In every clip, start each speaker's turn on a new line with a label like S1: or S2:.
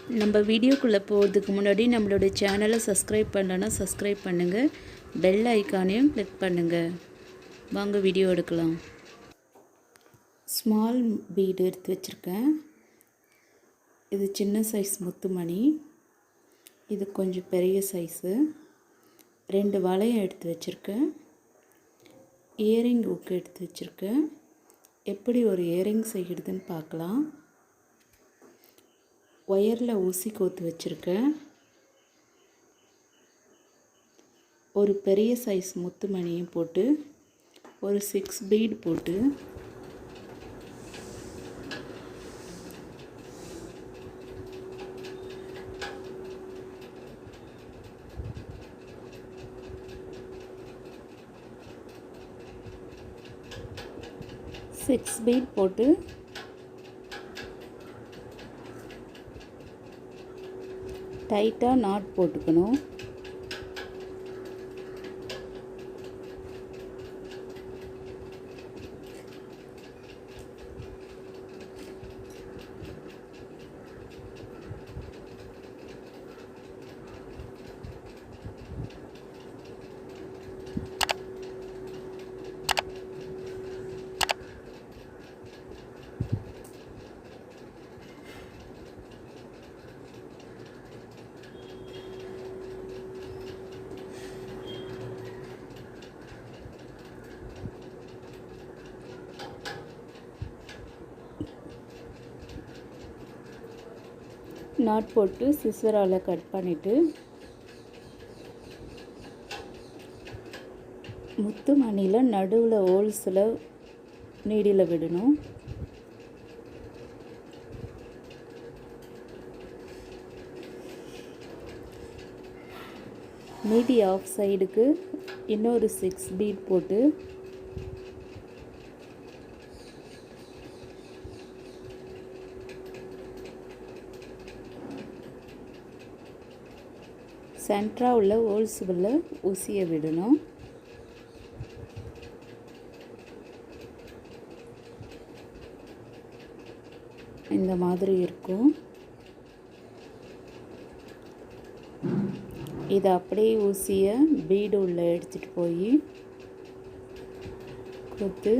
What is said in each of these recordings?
S1: நம்ம வீடியோக்குள்ளே போகிறதுக்கு முன்னாடி நம்மளோட சேனலை சப்ஸ்கிரைப் பண்ணலன்னா சப்ஸ்கிரைப் பண்ணுங்கள், பெல் ஐக்கானையும் கிளிக் பண்ணுங்கள். வாங்க வீடியோ எடுக்கலாம். ஸ்மால் பீடு எடுத்து வச்சுருக்கேன். இது சின்ன சைஸ் முத்துமணி, இது கொஞ்சம் பெரிய சைஸு. 2 வளையம் எடுத்து வச்சுருக்கேன். இயரிங் ஹுக் எடுத்து வச்சுருக்கேன். எப்படி ஒரு இயரிங் செய்கிறதுன்னு பார்க்கலாம். ஒயரில் ஊசி கோத்து வச்சுருக்கேன். ஒரு பெரிய சைஸ் முத்துமணியும் போட்டு ஒரு 6 பீட் போட்டு டைட்டாக நாட் போட்டுக்கணும். நாட் போட்டு சிசரால் கட் பண்ணிவிட்டு முத்து மணியில் நடுவில் ஹோல்ஸில் நீடில் விடணும். மீதி ஆஃப் சைடுக்கு இன்னொரு 6 பீட் போட்டு சென்டராக உள்ள ஹோல்ஸ் உள்ள ஊசியை விடணும். இந்த மாதிரி இருக்கும். இதை அப்படியே ஊசியை பீடு உள்ள எடுத்துகிட்டு போய் கொடுத்து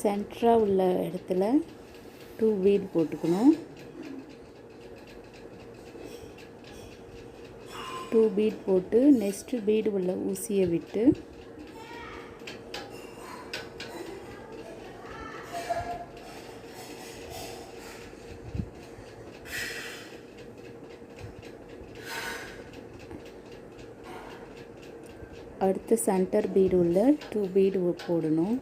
S1: சென்டராக உள்ள இடத்துல 2 பீட் போட்டுக்கணும். 2 பீட் போட்டு நெக்ஸ்ட் பீடு உள்ள ஊசியை விட்டு அடுத்து சென்டர் பீடு உள்ள 2 பீடு போடணும்.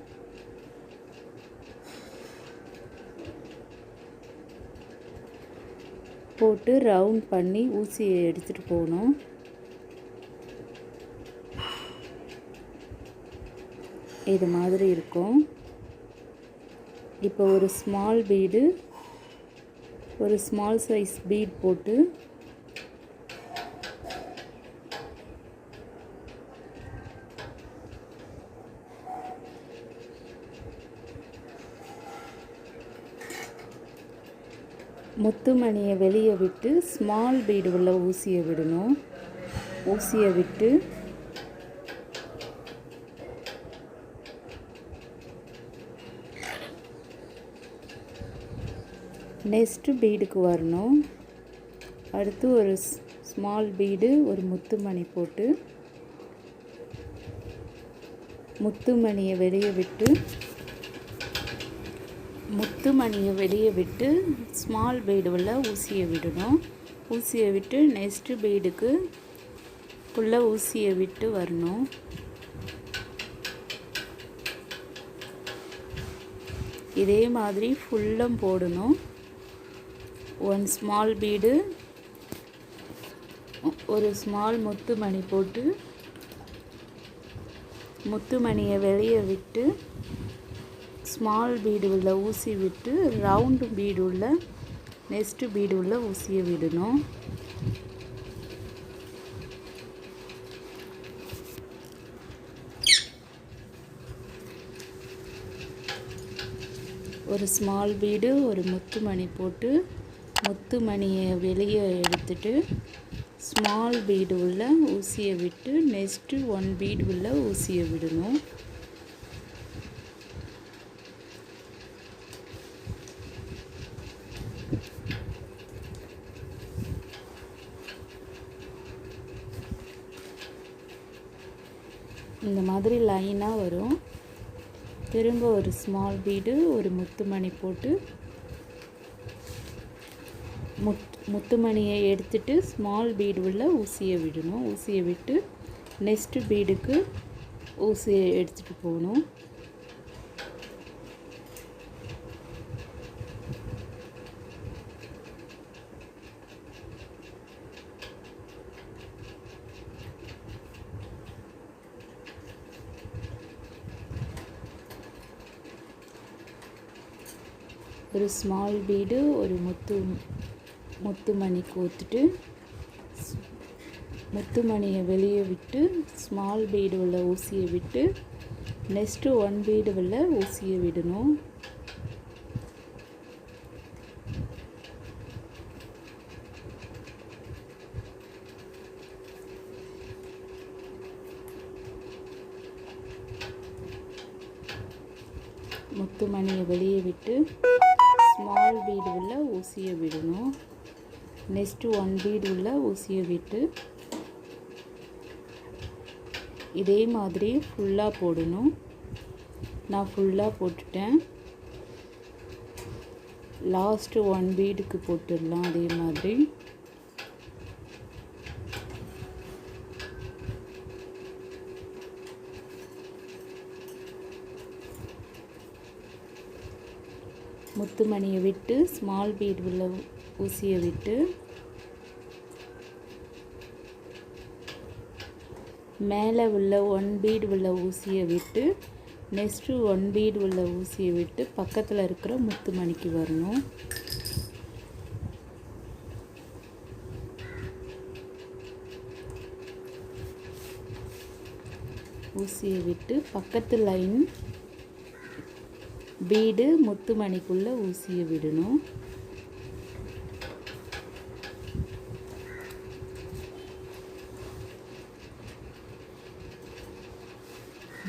S1: போட்டு ரவுண்ட் பண்ணி ஊசியை எடுத்துகிட்டு போகணும். இது மாதிரி இருக்கும். இப்போ ஒரு ஸ்மால் பீடு, ஒரு ஸ்மால் சைஸ் பீட் போட்டு முத்துமணியை வெளியே விட்டு ஸ்மால் பீடு உள்ள ஊசியை விடணும். ஊசியை விட்டு நெக்ஸ்ட் பீடுக்கு வரணும். அடுத்து ஒரு ஸ்மால் பீடு, ஒரு முத்துமணி போட்டு முத்துமணியை வெளியே விட்டு ஸ்மால் பீடு உள்ள ஊசியை விடணும். ஊசியை விட்டு நெக்ஸ்ட் பீடுக்கு உள்ள ஊசியை விட்டு வரணும். இதே மாதிரி ஃபுல்லும் போடணும். 1 ஸ்மால் பீடு, ஒரு ஸ்மால் முத்துமணி போட்டு முத்துமணியை வெளியே விட்டு ஸ்மால் பீடு உள்ள ஊசி விட்டு ரவுண்டு பீடு உள்ள நெக்ஸ்ட் பீடு உள்ள ஊசியை விடணும். ஒரு ஸ்மால் பீடு ஒரு முத்து மணி போட்டு முத்து மணியை வெளியே எடுத்துட்டு ஸ்மால் பீடு உள்ள ஊசியை விட்டு நெக்ஸ்ட்டு 1 பீடு உள்ள ஊசியை விடணும். இந்த மாதிரி லைனாக வரும். திரும்ப ஒரு ஸ்மால் பீடு ஒரு முத்து மணி போட்டு முத்து மணியை எடுத்துட்டு ஸ்மால் பீடு உள்ள ஊசியை விடணும். ஊசியை விட்டு நெக்ஸ்ட்டு பீடுக்கு ஊசியை எடுத்துகிட்டு போகணும். ஒரு ஸ்மால் பீடு ஒரு முத்து மணி கோத்துட்டு முத்து மணியை வெளியே விட்டு ஸ்மால் பீடு உள்ள ஊசியை விட்டு நெக்ஸ்ட்டு 1 பீடு உள்ள ஊசியை விடணும். முத்து மணியை வெளியே விட்டு ஸ்மால் பீடு உள்ள ஊசியை விடணும். நெக்ஸ்ட்டு 1 பீடு உள்ள ஊசியை விட்டு இதே மாதிரி ஃபுல்லாக போடணும். நான் ஃபுல்லாக போட்டுட்டேன். லாஸ்ட்டு 1 பீடுக்கு போட்டுடலாம். அதே மாதிரி முத்து மணியை விட்டு ஸ்மால் பீடு உள்ள ஊசியை விட்டு மேலே உள்ள 1 பீடு உள்ள ஊசியை விட்டு நெக்ஸ்ட்டு 1 பீடு உள்ள ஊசியை விட்டு பக்கத்தில் இருக்கிற முத்து மணிக்கு வரணும். ஊசியை விட்டு பக்கத்து லைன் பீடு முத்து மணிக்குள்ள ஊசியை விடணும்.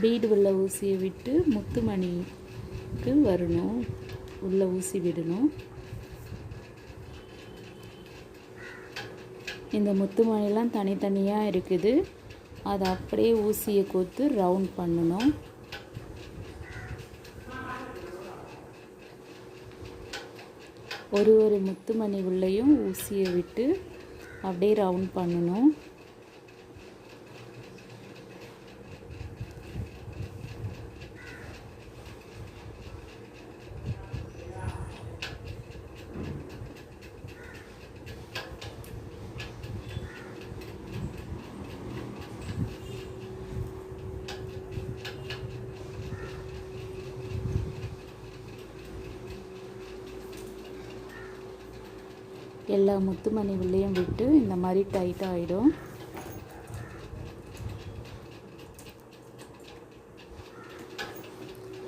S1: பீடு உள்ள ஊசியை விட்டு முத்து மணிக்கு வரணும். உள்ள ஊசி விடணும். இந்த முத்து மணிலாம் தனித்தனியாக இருக்குது. அதை அப்படியே ஊசியை கோத்து ரவுண்ட் பண்ணணும். ஒரு முத்து மணி உள்ளேயும் ஊசியை விட்டு அப்படியே ரவுண்ட் பண்ணணும். எல்லா முத்து மணி உள்ளேயும் விட்டு இந்த மாதிரி டைட்டாக ஆகிடும்.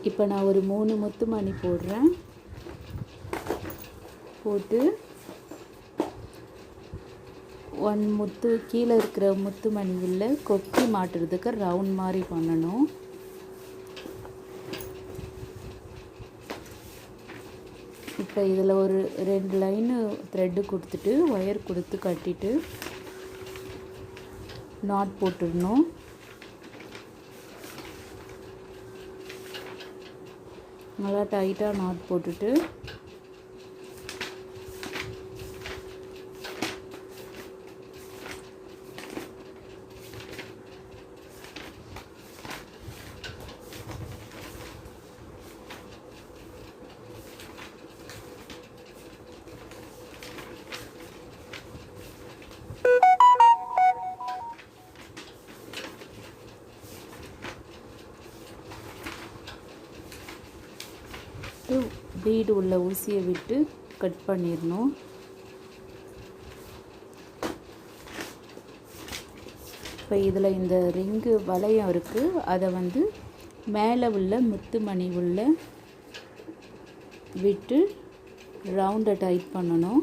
S1: இப்போ நான் ஒரு 3 முத்து மணி போடுறேன். போட்டு 1 முத்து கீழே இருக்கிற முத்து மணி உள்ள கொக்கி மாட்டுறதுக்கு ரவுண்ட் மாதிரி பண்ணணும். இப்போ இதில் ஒரு 2 லைனு த்ரெட்டு கொடுத்துட்டு ஒயர் கொடுத்து கட்டிட்டு நாட் போட்டுடணும். நல்லா டைட்டாக நாட் போட்டுட்டு பீடு உள்ள ஊசியை விட்டு கட் பண்ணிடணும். இப்போ இதில் இந்த ரிங்கு வளையம் இருக்குது. அதை வந்து மேலே உள்ள முத்து மணி உள்ள விட்டு ரவுண்டை டைட் பண்ணணும்.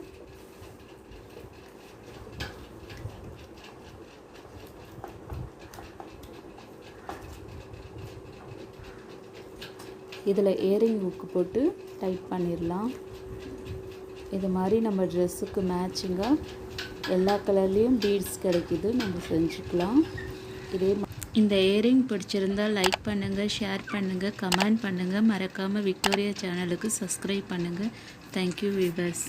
S1: இதில் இயரிங் ஹுக்கு போட்டு டைட் பண்ணிடலாம். இது மாதிரி நம்ம ட்ரெஸ்ஸுக்கு மேட்சிங்காக எல்லா கலர்லேயும் பீட்ஸ் கிடைக்குது, நம்ம செஞ்சுக்கலாம். இந்த இயரிங் பிடிச்சிருந்தால் லைக் பண்ணுங்கள், ஷேர் பண்ணுங்கள், கமெண்ட் பண்ணுங்கள். மறக்காமல் விக்டோரியா சேனலுக்கு சப்ஸ்கிரைப் பண்ணுங்கள். Thank you viewers.